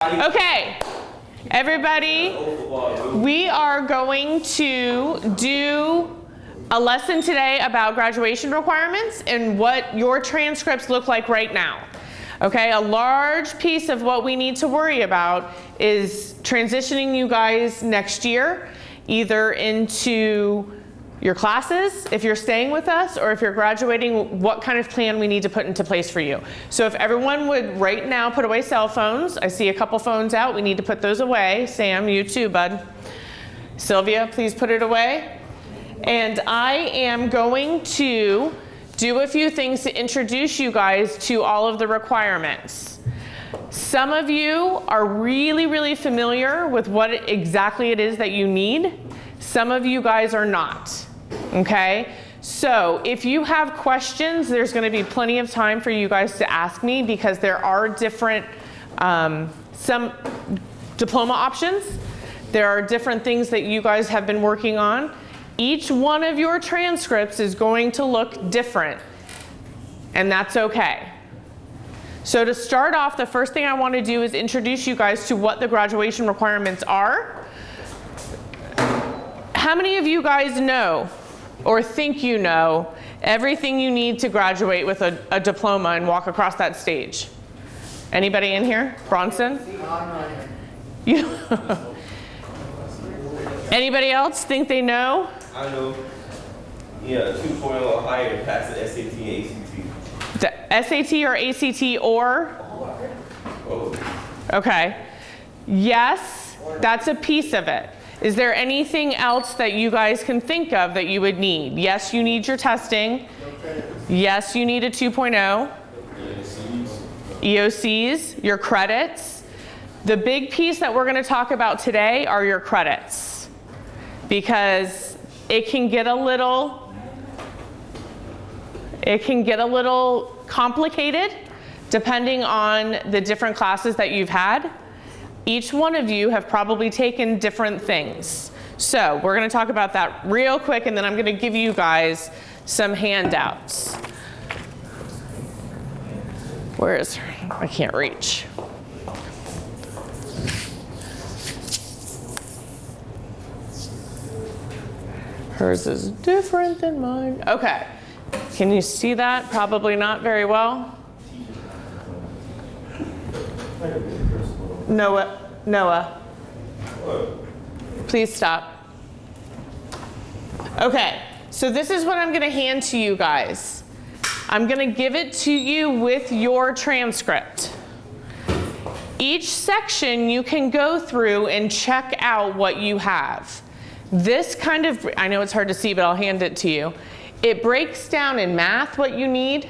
Okay, everybody, we are going to do a lesson today about graduation requirements and what your transcripts look like right now. Okay, a large piece of what we need to worry about is transitioning you guys next year, either into your classes, if you're staying with us, or if you're graduating, what kind of plan we need to put into place for you. So if everyone would right now put away cell phones. I see a couple phones out. We need to put those away. Sam, you too, bud. Sylvia, please put it away. And I am going to do a few things to introduce you guys to all of the requirements. Some of you are really, really familiar with what exactly it is that you need. Some of you guys are not. Okay, so if you have questions, there's going to be plenty of time for you guys to ask me, because there are different, some diploma options. There are different things that you guys have been working on. Each one of your transcripts is going to look different, and that's okay. So to start off, the first thing I want to do is introduce you guys to what the graduation requirements are. How many of you guys know, or think you know, everything you need to graduate with a diploma and walk across that stage? Anybody in here? Bronson? You? Anybody else think they know? I know. Yeah, 2.0 or higher to pass the SAT and ACT. The SAT or ACT or? Oh. Okay. Yes, that's a piece of it. Is there anything else that you guys can think of that you would need? Yes, you need your testing. Yes, you need a 2.0. EOCs, your credits. The big piece that we're going to talk about today are your credits, because it can get a little complicated depending on the different classes that you've had. Each one of you have probably taken different things. So we're going to talk about that real quick, and then I'm going to give you guys some handouts. Where is her? I can't reach. Hers is different than mine. Okay. Can you see that? Probably not very well. Noah, please stop. Okay, so this is what I'm going to hand to you guys. I'm going to give it to you with your transcript. Each section you can go through and check out what you have. This kind of, I know it's hard to see, but I'll hand it to you. It breaks down in math what you need.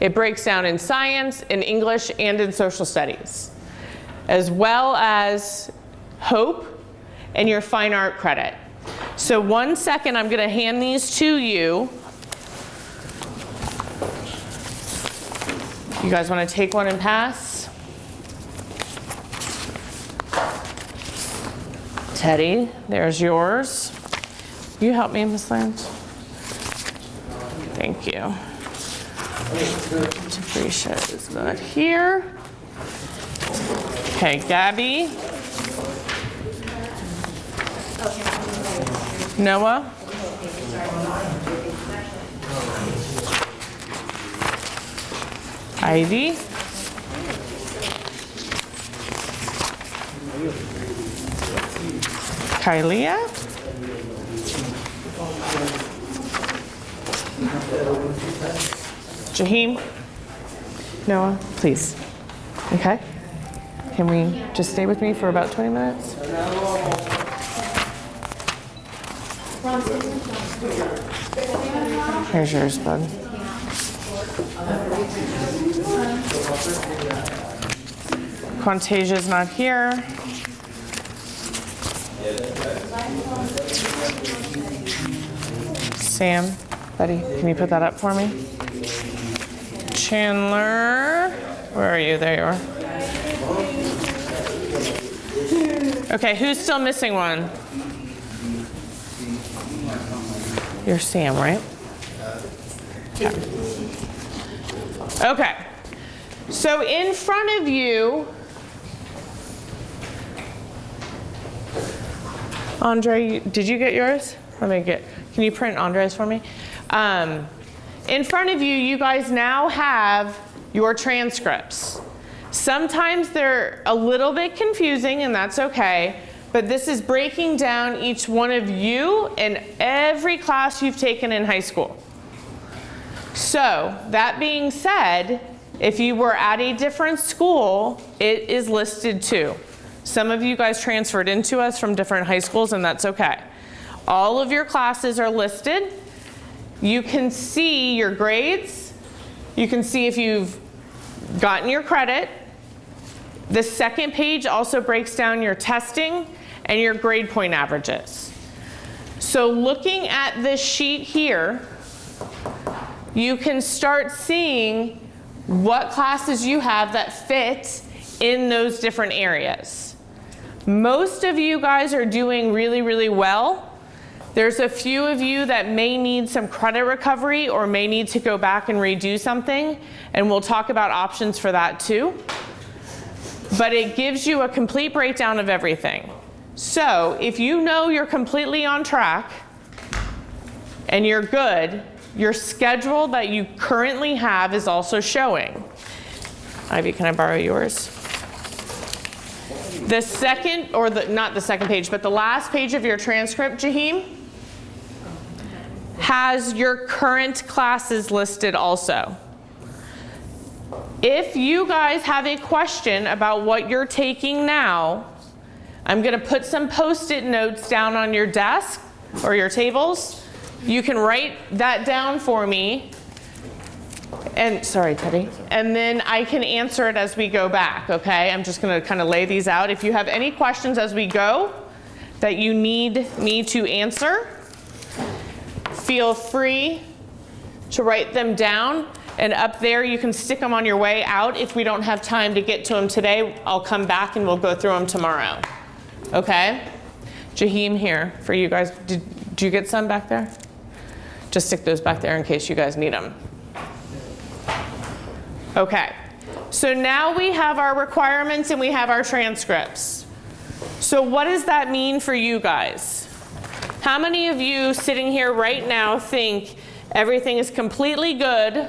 It breaks down in science, in English, and in social studies, as well as Hope and your fine art credit. So 1 second, I'm going to hand these to you. You guys want to take one and pass? Teddy, there's yours. You help me, Miss Land? Thank you. Tarisha is not here. Okay, Gabby. Noah. Ivy. Kylia. Jaheem. Noah, please. Okay. Can we just stay with me for about 20 minutes? Here's yours, bud. Quantasia's not here. Sam, buddy, can you put that up for me? Chandler, where are you? There you are. Okay, who's still missing one? You're Sam, right? Okay. So in front of you Andre, did you get yours? Can you print Andre's for me? In front of you, you guys now have your transcripts. Sometimes they're a little bit confusing, and that's okay, but this is breaking down each one of you in every class you've taken in high school. So, that being said, if you were at a different school, it is listed too. Some of you guys transferred into us from different high schools, and that's okay. All of your classes are listed. You can see your grades. You can see if you've gotten your credit. The second page also breaks down your testing and your grade point averages. So looking at this sheet here, you can start seeing what classes you have that fit in those different areas. Most of you guys are doing really, really well. There's a few of you that may need some credit recovery or may need to go back and redo something, and we'll talk about options for that too. But it gives you a complete breakdown of everything. So if you know you're completely on track and you're good, your schedule that you currently have is also showing. Ivy, can I borrow yours? The second, or not the second page, but the last page of your transcript, Jaheem, has your current classes listed also. If you guys have a question about what you're taking now, I'm going to put some Post-it notes down on your desk or your tables. You can write that down for me. And sorry, Teddy. And then I can answer it as we go back, okay? I'm just going to kind of lay these out. If you have any questions as we go that you need me to answer, feel free to write them down. And up there, you can stick them on your way out. If we don't have time to get to them today, I'll come back and we'll go through them tomorrow. Okay? Jaheem, here for you guys. Did you get some back there? Just stick those back there in case you guys need them. Okay. So now we have our requirements and we have our transcripts. So what does that mean for you guys? How many of you sitting here right now think everything is completely good,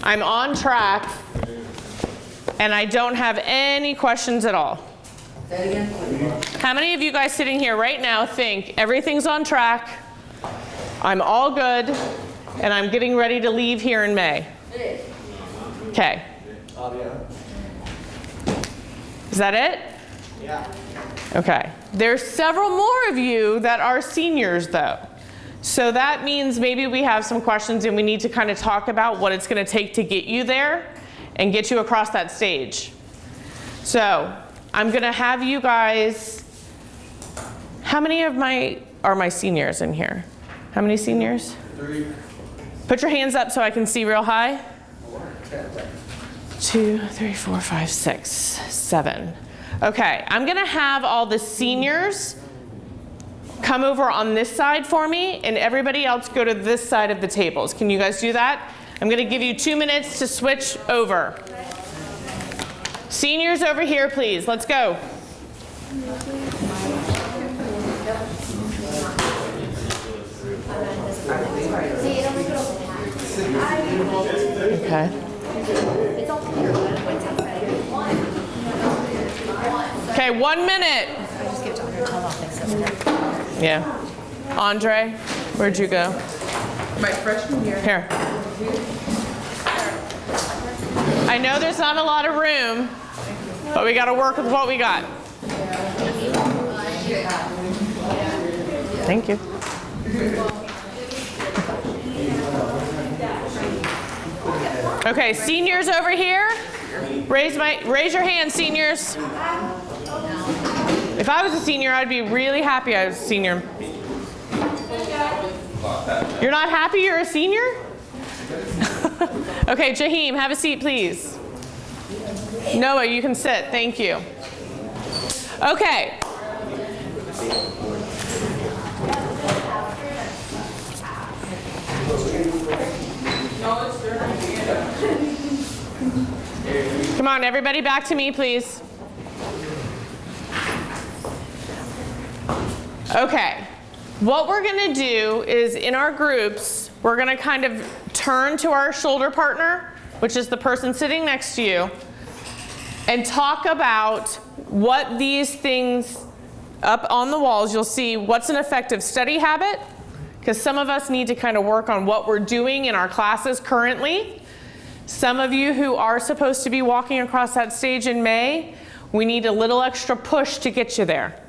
I'm on track, and I don't have any questions at all? How many of you guys sitting here right now think everything's on track, I'm all good, and I'm getting ready to leave here in May? Okay. Is that it? Yeah. Okay. There's several more of you that are seniors though. So that means maybe we have some questions and we need to kind of talk about what it's going to take to get you there and get you across that stage. So I'm going to have you guys, how many of are my seniors in here? How many seniors? 3. Put your hands up so I can see real high. 2, 3, 4, 5, 6, 7. Okay, I'm going to have all the seniors come over on this side for me, and everybody else go to this side of the tables. Can you guys do that? I'm going to give you 2 minutes to switch over. Seniors over here, please. Let's go. Okay. Okay, 1 minute. Yeah. Andre, where'd you go? My freshman year. Here. I know there's not a lot of room, but we got to work with what we got. Thank you. Okay, seniors over here. Raise your hand, seniors. If I was a senior, I'd be really happy I was a senior. You're not happy you're a senior? Okay, Jaheem, have a seat, please. Noah, you can sit. Thank you. Okay. Come on, everybody back to me, please. Okay, what we're gonna do is in our groups, we're gonna kind of turn to our shoulder partner, which is the person sitting next to you, and talk about what these things up on the walls, you'll see what's an effective study habit, because some of us need to kind of work on what we're doing in our classes currently. Some of you who are supposed to be walking across that stage in May, we need a little extra push to get you there.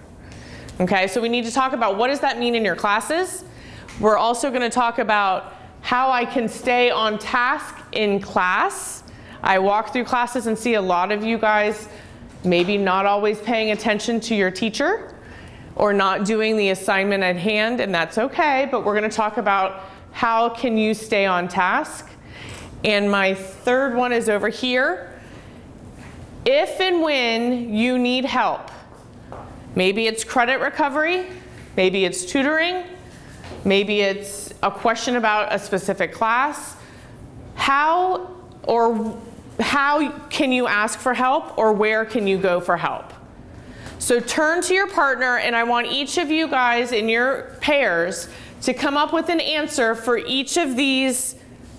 Okay, so we need to talk about what does that mean in your classes. We're also going to talk about how I can stay on task in class. I walk through classes and see a lot of you guys maybe not always paying attention to your teacher or not doing the assignment at hand, and that's okay, but we're going to talk about how can you stay on task. And my third one is over here. If and when you need help, maybe it's credit recovery, maybe it's tutoring, maybe it's a question about a specific class, how can you ask for help, or where can you go for help? So turn to your partner, and I want each of you guys in your pairs to come up with an answer for each of these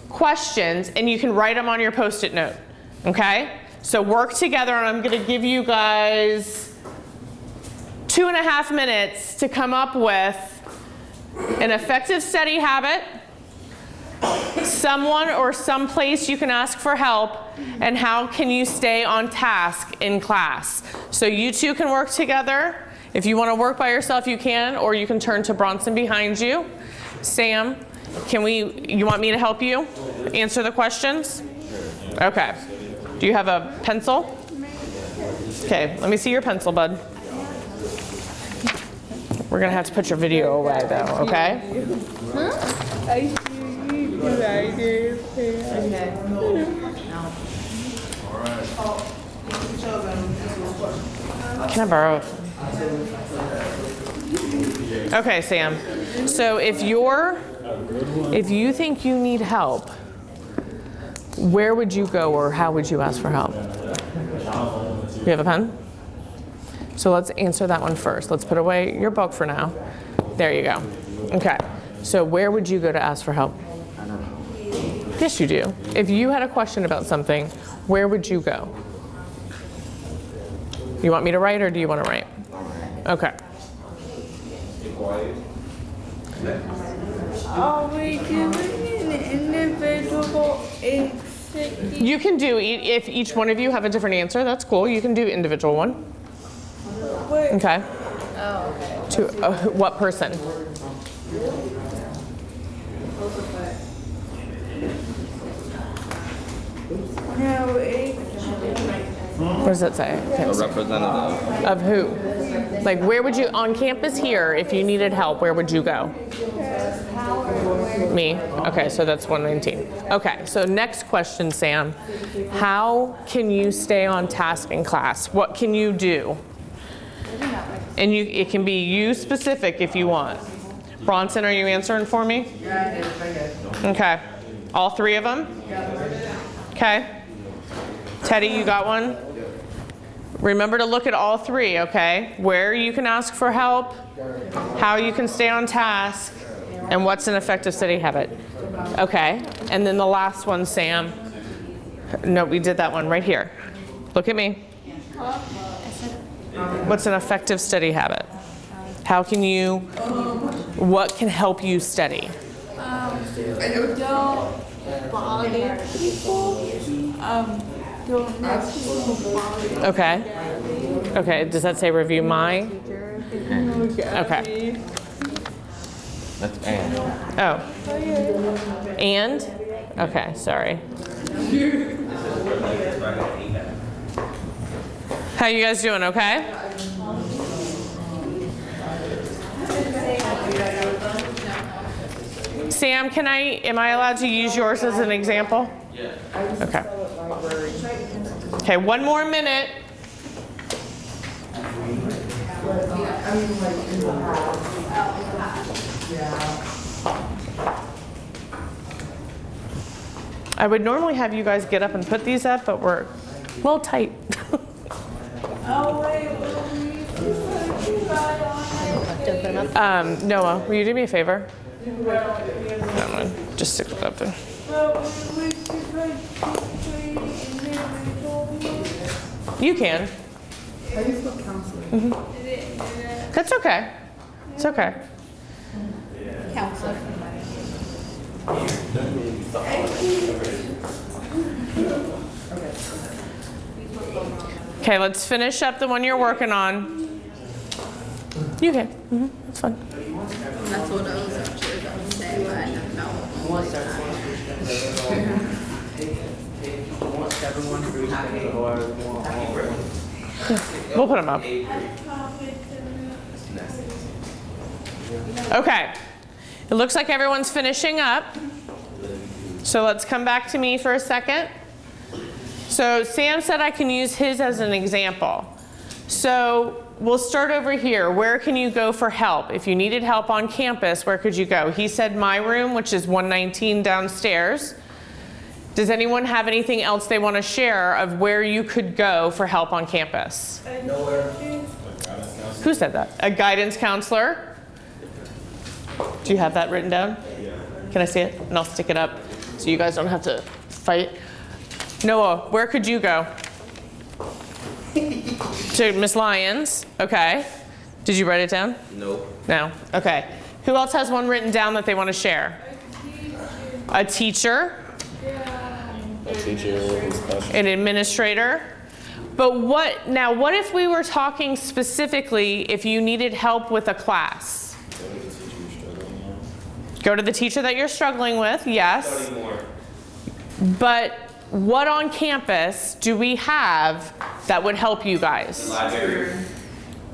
questions, and you can write them on your Post-it note, okay? So work together, and I'm gonna give you guys 2.5 minutes to come up with an effective study habit, someone or someplace you can ask for help, and how can you stay on task in class. So you two can work together. If you want to work by yourself, you can, or you can turn to Bronson behind you. Sam, you want me to help you answer the questions? Okay. Do you have a pencil? Okay, let me see your pencil, bud. We're gonna have to put your video away though, okay? I see you do. Can I borrow it? Okay, Sam. So if you think you need help, where would you go or how would you ask for help? You have a pen? So let's answer that one first. Let's put away your book for now. There you go. Okay. So where would you go to ask for help? Yes, you do. If you had a question about something, where would you go? You want me to write or do you want to write? Okay. Are we doing an individual activity? You can do, if each one of you have a different answer, that's cool. You can do individual one. Wait. Okay. Oh, okay. To what person? No, What does that say? A representative. Of who? Like where would you, on campus here, if you needed help, where would you go? Me? Okay, so that's 119. Okay, so next question, Sam. How can you stay on task in class? What can you do? And it can be you specific if you want. Bronson, are you answering for me? Yeah, I did. Okay. All three of them? Okay. Teddy, you got one? Remember to look at all three, okay? Where you can ask for help, how you can stay on task, and what's an effective study habit. Okay. And then the last one, Sam. No, we did that one right here. Look at me. What's an effective study habit? How can you, what can help you study? don't bother people. Don't let people bother. Okay. Okay, does that say review my? Okay. That's and. Oh. And? Okay, sorry. How you guys doing, okay? Sam, am I allowed to use yours as an example? Yeah. Okay. Okay, one more minute. I would normally have you guys get up and put these up, but we're a little tight. Oh, wait, well, we put you guys on it. Don't put them up. Noah, will you do me a favor? Never mind. Just stick it up there. You can. How do you spell counselor? That's okay. It's okay. Counselor. Okay, let's finish up the one you're working on. You can. That's fine. That's what I was actually going to say, but I didn't know. Once everyone agrees or We'll put them up. Okay. It looks like everyone's finishing up. So let's come back to me for a second. So Sam said I can use his as an example. So we'll start over here. Where can you go for help? If you needed help on campus, where could you go? He said my room, which is 119 downstairs. Does anyone have anything else they want to share of where you could go for help on campus? Nowhere. Who said that? A guidance counselor? Do you have that written down? Can I see it? And I'll stick it up so you guys don't have to fight. Noah, where could you go? To Miss Lyons. Okay. Did you write it down? No. No. Okay. Who else has one written down that they want to share? A teacher. A teacher, An administrator. But what if we were talking specifically if you needed help with a class? Go to the teacher that you're struggling with, yes. Study more. But what on campus do we have that would help you guys? Library.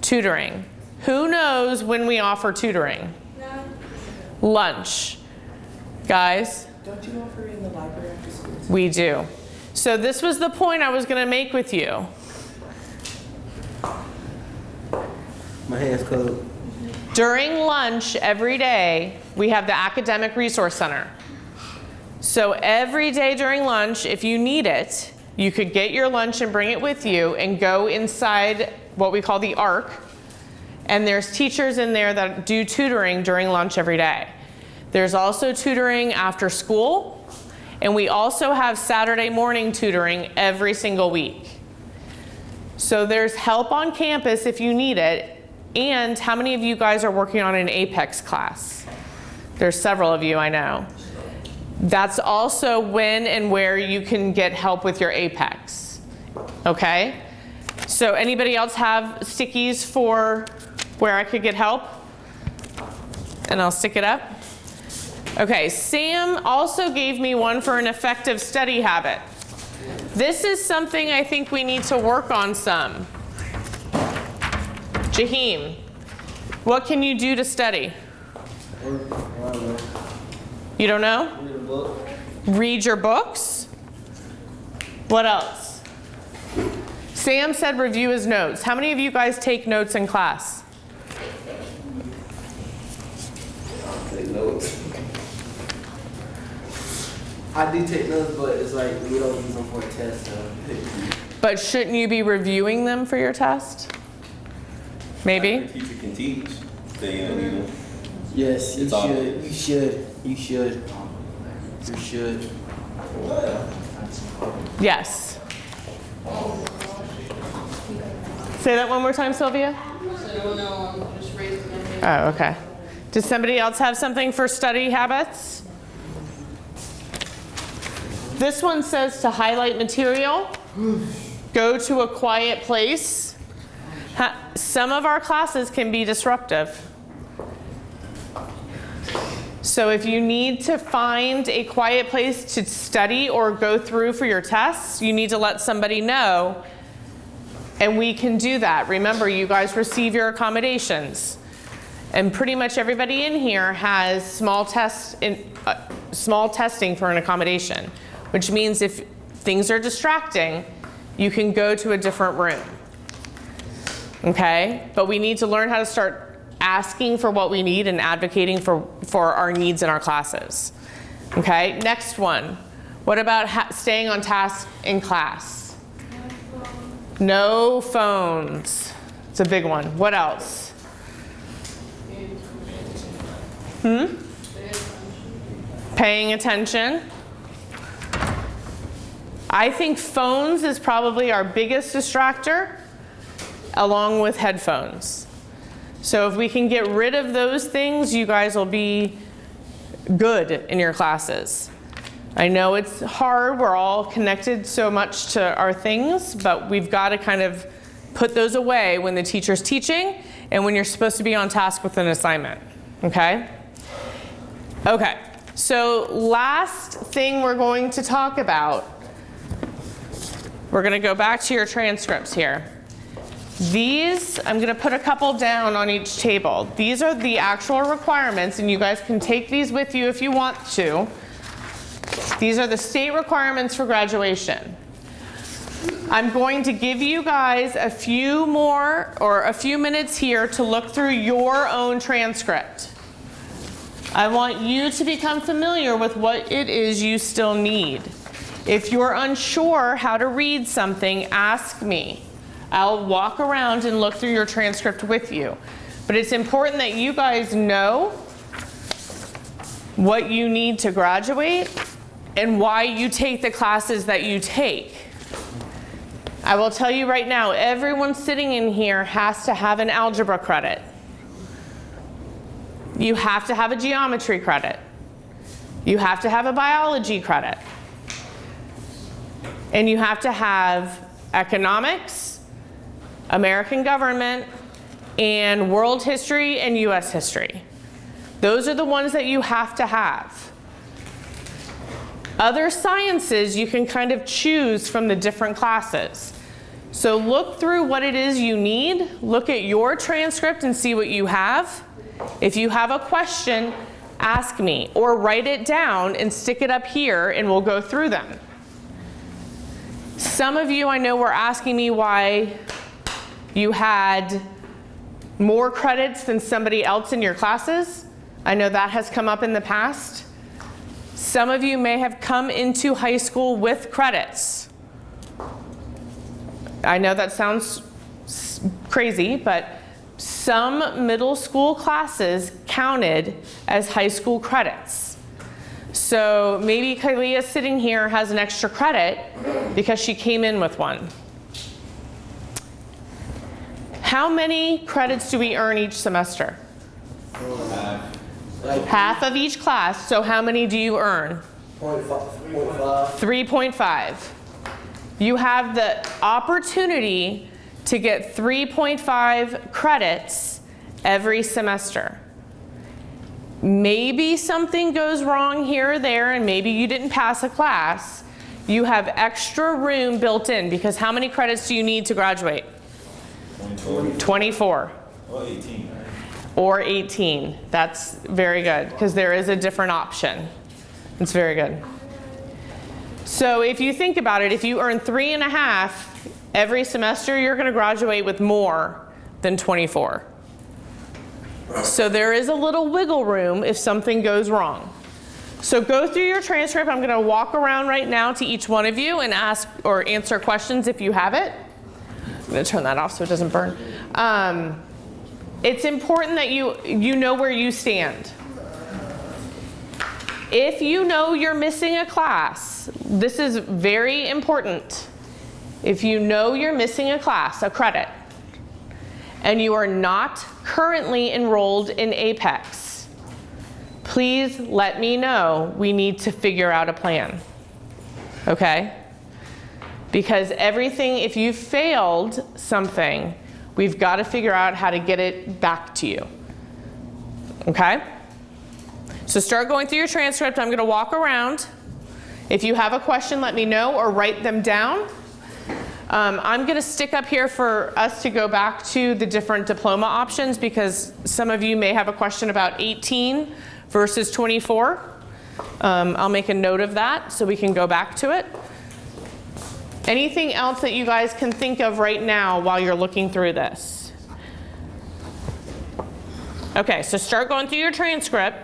Tutoring. Who knows when we offer tutoring? Lunch. Guys? Don't you offer in the library after school? We do. So this was the point I was going to make with you. my hand's cold. During lunch every day, we have the Academic Resource Center. So every day during lunch, if you need it, you could get your lunch and bring it with you and go inside what we call the ARC. And there's teachers in there that do tutoring during lunch every day. There's also tutoring after school. And we also have Saturday morning tutoring every single week. So there's help on campus if you need it. And how many of you guys are working on an Apex class? There's several of you, I know. That's also when and where you can get help with your Apex. Okay? So anybody else have stickies for where I could get help? And I'll stick it up. Okay, Sam also gave me one for an effective study habit. This is something I think we need to work on some. Jaheem, what can you do to study? You don't know? Read a book. Read your books? What else? Sam said review his notes. How many of you guys take notes in class? Take notes. I do take notes, but it's like we don't use them for a test. So. But shouldn't you be reviewing them for your test? Maybe? The teacher can teach. They don't need them. Yes, you It's all- should. You should. You should. You should. Yes. Say that one more time, Sylvia. Oh, okay. Does somebody else have something for study habits? This one says to highlight material, go to a quiet place. Some of our classes can be disruptive. So if you need to find a quiet place to study or go through for your tests, you need to let somebody know, and we can do that. Remember, you guys receive your accommodations. And pretty much everybody in here has small testing for an accommodation, which means if things are distracting, you can go to a different room. Okay? But we need to learn how to start asking for what we need and advocating for our needs in our classes. Okay? Next one. What about staying on task in class? No phones. It's a big one. What else? Paying attention. I think phones is probably our biggest distractor, along with headphones. So if we can get rid of those things, you guys will be good in your classes. I know it's hard, we're all connected so much to our things, but we've got to kind of put those away when the teacher's teaching and when you're supposed to be on task with an assignment, okay? Okay, so last thing we're going to talk about, we're going to go back to your transcripts here. These, I'm going to put a couple down on each table. These are the actual requirements, and you guys can take these with you if you want to. These are the state requirements for graduation. I'm going to give you guys a few minutes here to look through your own transcript. I want you to become familiar with what it is you still need. If you're unsure how to read something, ask me. I'll walk around and look through your transcript with you. But it's important that you guys know what you need to graduate and why you take the classes that you take. I will tell you right now, everyone sitting in here has to have an algebra credit. You have to have a geometry credit. You have to have a biology credit. And you have to have economics, American government, and world history and US history. Those are the ones that you have to have. Other sciences you can kind of choose from the different classes. So look through what it is you need, look at your transcript and see what you have. If you have a question, ask me, or write it down and stick it up here and we'll go through them. Some of you I know were asking me why you had more credits than somebody else in your classes. I know that has come up in the past. Some of you may have come into high school with credits. I know that sounds crazy, but some middle school classes counted as high school credits. So maybe Kalia sitting here has an extra credit because she came in with one. How many credits do we earn each semester? Half of each class, so how many do you earn? 3.5. You have the opportunity to get 3.5 credits every semester. Maybe something goes wrong here or there and maybe you didn't pass a class. You have extra room built in because how many credits do you need to graduate? 24. Or 18. Or 18. That's very good because there is a different option. It's very good. So if you think about it, if you earn 3.5 every semester, you're going to graduate with more than 24. So there is a little wiggle room if something goes wrong. So go through your transcript. I'm going to walk around right now to each one of you and ask or answer questions if you have it. I'm going to turn that off so it doesn't burn. It's important that you know where you stand. If you know you're missing a class, this is very important. If you know you're missing a class, a credit, and you are not currently enrolled in Apex, please let me know. We need to figure out a plan, okay? Because everything, if you failed something, we've got to figure out how to get it back to you, okay? So start going through your transcript. I'm going to walk around. If you have a question, let me know or write them down. I'm going to stick up here for us to go back to the different diploma options because some of you may have a question about 18 versus 24. I'll make a note of that so we can go back to it. Anything else that you guys can think of right now while you're looking through this? Okay, so start going through your transcript.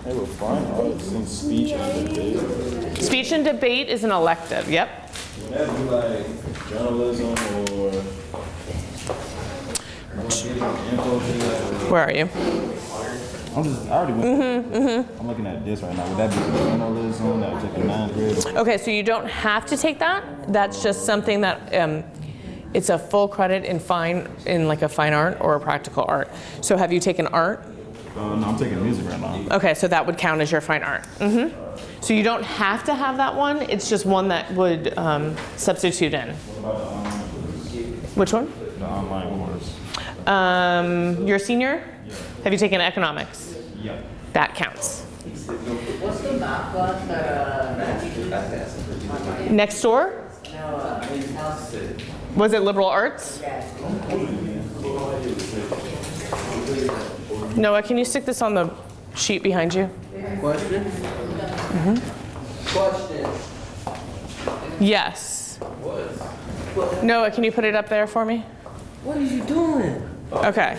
They were fine arts and speech and debate. Speech and debate is an elective, yep. Would that be like journalism or marketing, info? Where are you? I already went. I'm looking at this right now. Would that be the journalism? That would take a 9th grade? Okay, so you don't have to take that. That's just something that it's a full credit in like a fine art or a practical art. So have you taken art? No, I'm taking music right now. Okay, so that would count as your fine art. So you don't have to have that one. It's just one that would substitute in. Which one? The online course. You're a senior? Yeah. Have you taken economics? Yeah. That counts. What's the math class that Next door? Was it liberal arts? Noah, can you stick this on the sheet behind you? question? Question. Yes. Noah, can you put it up there for me? What are you doing? Okay.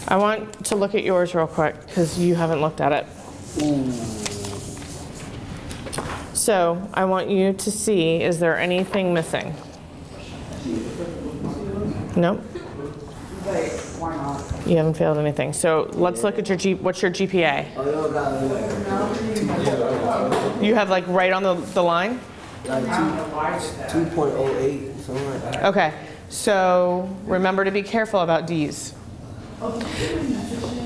I want to look at yours real quick because you haven't looked at it. So I want you to see, is there anything missing? Nope. You haven't failed anything. So let's look at your what's your GPA? You have like right on the line? Like 2.08, something like that. Okay. So remember to be careful about D's.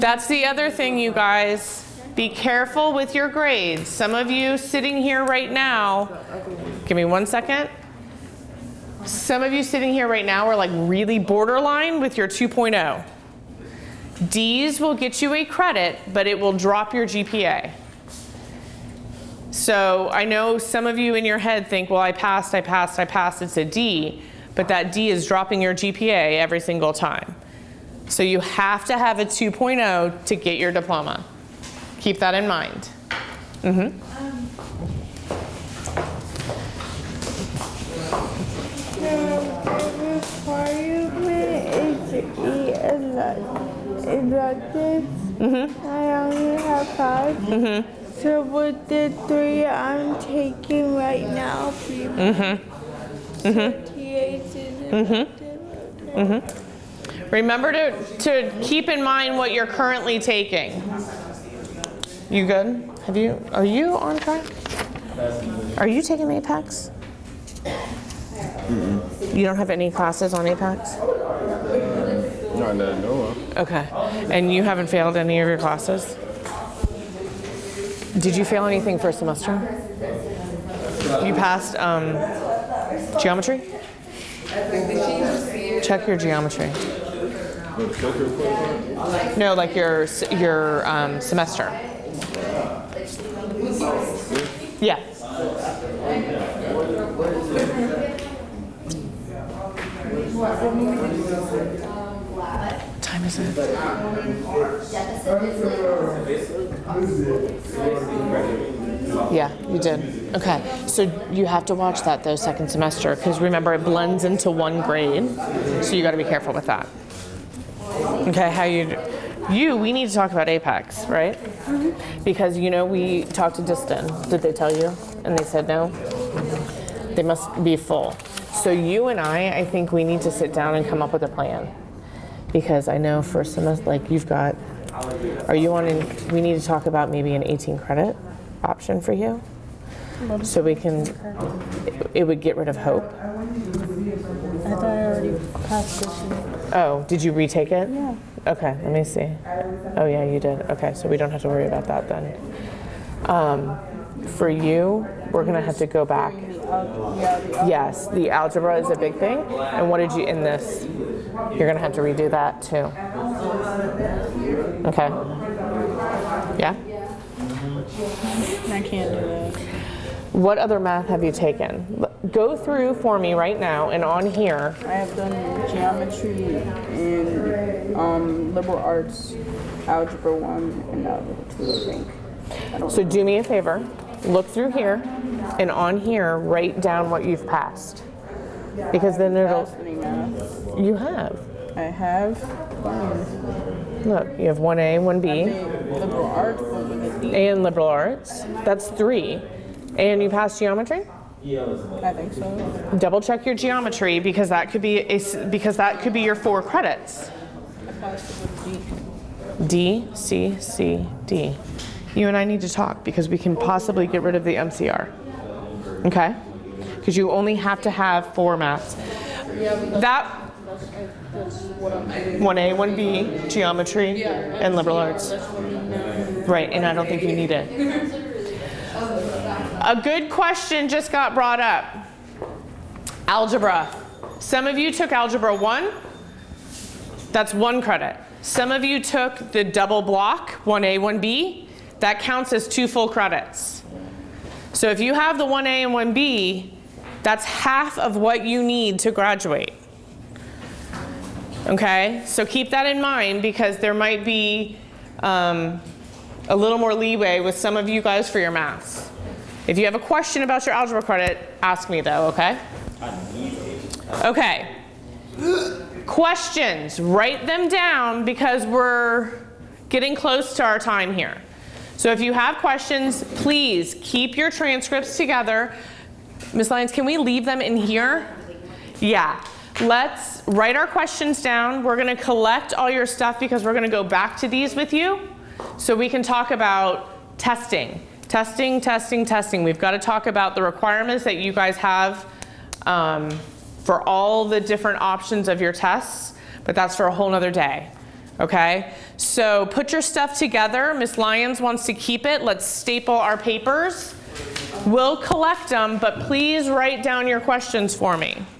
That's the other thing, you guys. Be careful with your grades. Some of you sitting here right now, give me 1 second. Some of you sitting here right now are like really borderline with your 2.0. D's will get you a credit, but it will drop your GPA. So I know some of you in your head think, well, I passed, it's a D, but that D is dropping your GPA every single time. So you have to have a 2.0 to get your diploma. Keep that in mind. I only have 5. So with the 3 I'm taking right now, Remember to keep in mind what you're currently taking. You good? Are you on track? Are you taking Apex? You don't have any classes on Apex? Not that I know of. Okay. And you haven't failed any of your classes? Did you fail anything first semester? You passed geometry? Check your geometry. No, like your semester. Yeah. What time is it? Yeah, you did. Okay, so you have to watch that though second semester because remember it blends into one grade, so you got to be careful with that. Okay, we need to talk about Apex, right? Because we talked to Distin. Did they tell you? And they said no? They must be full. So you and I think we need to sit down and come up with a plan. Because I know first semester, like we need to talk about maybe an 18 credit option for you. So we can, it would get rid of hope. I thought I already passed this year. Oh, did you retake it? Yeah. Okay, let me see. Oh yeah, you did. Okay, so we don't have to worry about that then. For you, we're gonna have to go back. Yes, the algebra is a big thing. And what did you in this? You're gonna have to redo that too. Okay. Yeah? I can't do that. What other math have you taken? Go through for me right now and on here. I have done geometry and liberal arts, algebra 1 and algebra 2, I think. So do me a favor, look through here and on here write down what you've passed. Because then it'll, Any math. you have. I have Look, you have 1A, 1B, liberal arts, and liberal arts. That's 3. And you passed geometry? I think so. Double check your geometry because that could be your 4 credits. I passed it with G. D, C, C, D. You and I need to talk because we can possibly get rid of the MCR. Okay? Because you only have to have 4 maths. That 1A, 1B, geometry, and liberal arts. Right, and I don't think you need it. A good question just got brought up. Algebra. Some of you took Algebra 1. That's 1 credit. Some of you took the double block, 1A, 1B. That counts as 2 full credits. So if you have the 1A and 1B, that's half of what you need to graduate. Okay, so keep that in mind because there might be a little more leeway with some of you guys for your maths. If you have a question about your algebra credit, ask me though, okay? Okay, questions, write them down because we're getting close to our time here. So if you have questions, please keep your transcripts together. Ms. Lyons, can we leave them in here? Yeah. Let's write our questions down. We're going to collect all your stuff because we're going to go back to these with you so we can talk about testing. Testing, testing, testing. We've got to talk about the requirements that you guys have for all the different options of your tests, but that's for a whole nother day. Okay? So put your stuff together. Ms. Lyons wants to keep it. Let's staple our papers. We'll collect them, but please write down your questions for me.